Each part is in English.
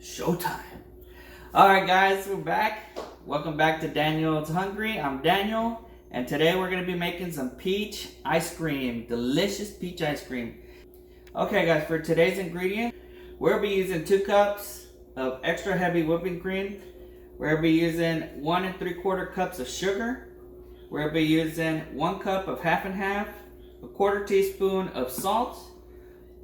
Showtime. Alright guys, we're back. Welcome back to Daniel's Hungry. I'm Daniel, and today we're going to be making some peach ice cream. Delicious peach ice cream. Okay guys, for today's ingredient, we'll be using 2 cups of extra heavy whipping cream. We'll be using 1 3/4 cups of sugar. We'll be using 1 cup of half and half, 1/4 teaspoon of salt,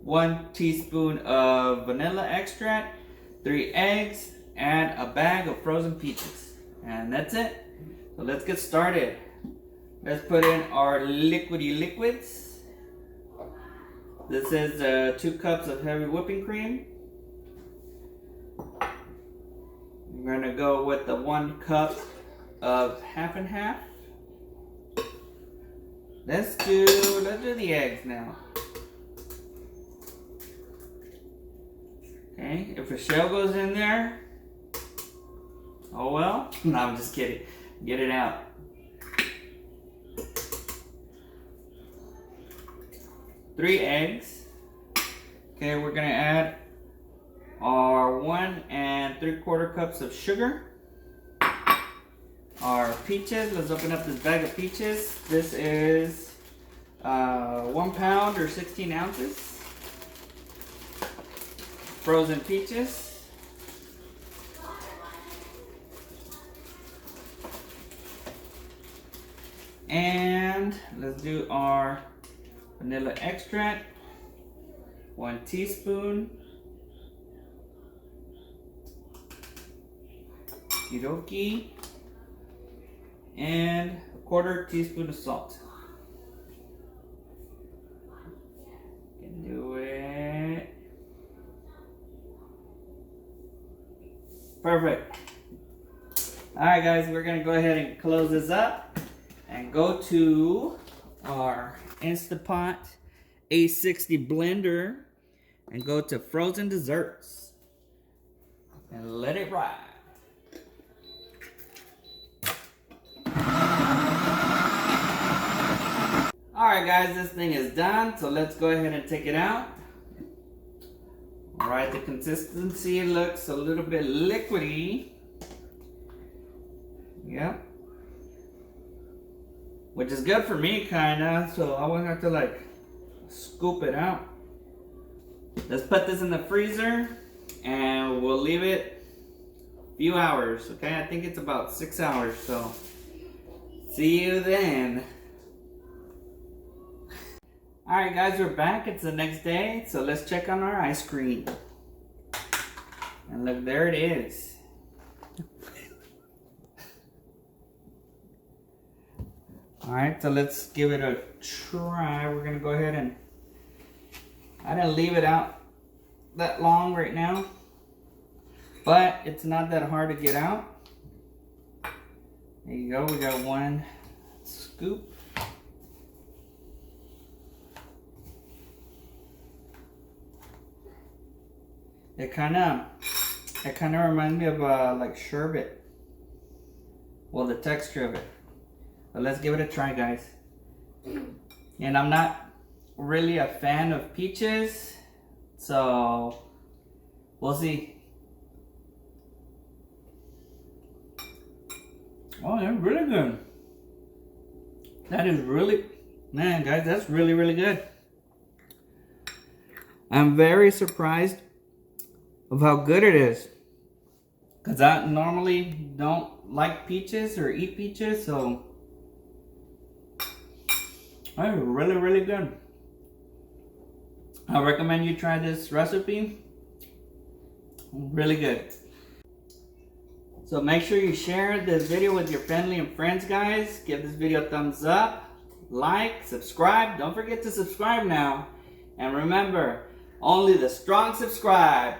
1 teaspoon of vanilla extract, 3 eggs, and a bag of frozen peaches. And that's it. So let's get started. Let's put in our liquidy liquids. This is 2 cups of heavy whipping cream. We're gonna go with the 1 cup of half and half. Let's do the eggs now. Okay, if a shell goes in there, oh well. No, I'm just kidding. Get it out. Three eggs. Okay, we're gonna add our 1 3/4 cups of sugar. Our peaches. Let's open up this bag of peaches. This is 1 pound or 16 ounces. Frozen peaches. And let's do our vanilla extract. 1 teaspoon. Okie and 1/4 teaspoon of salt. Can do it. Perfect. Alright guys, we're gonna go ahead and close this up and go to our Instantpot A60 blender and go to frozen desserts and let it ride. Alright guys, this thing is done, so let's go ahead and take it out. Alright, the consistency looks a little bit liquidy. Yep. Which is good for me, kinda, so I won't have to like scoop it out. Let's put this in the freezer and we'll leave it a few hours, okay? I think it's about 6 hours, so see you then. Alright guys, we're back. It's the next day, so let's check on our ice cream. And look, there it is. Alright, so let's give it a try. We're gonna go ahead and I didn't leave it out that long right now, but it's not that hard to get out. There you go, we got 1 scoop. It kind of reminds me of like sherbet. Well, the texture of it. But let's give it a try, guys. And I'm not really a fan of peaches, so we'll see. Oh, they're really good. That is really, man, guys, that's really, really good. I'm very surprised of how good it is, because I normally don't like peaches or eat peaches, so it's really, really good. I recommend you try this recipe. Really good. So make sure you share this video with your family and friends, guys. Give this video a thumbs up, like, subscribe. Don't forget to subscribe now. And remember, only the strong subscribe.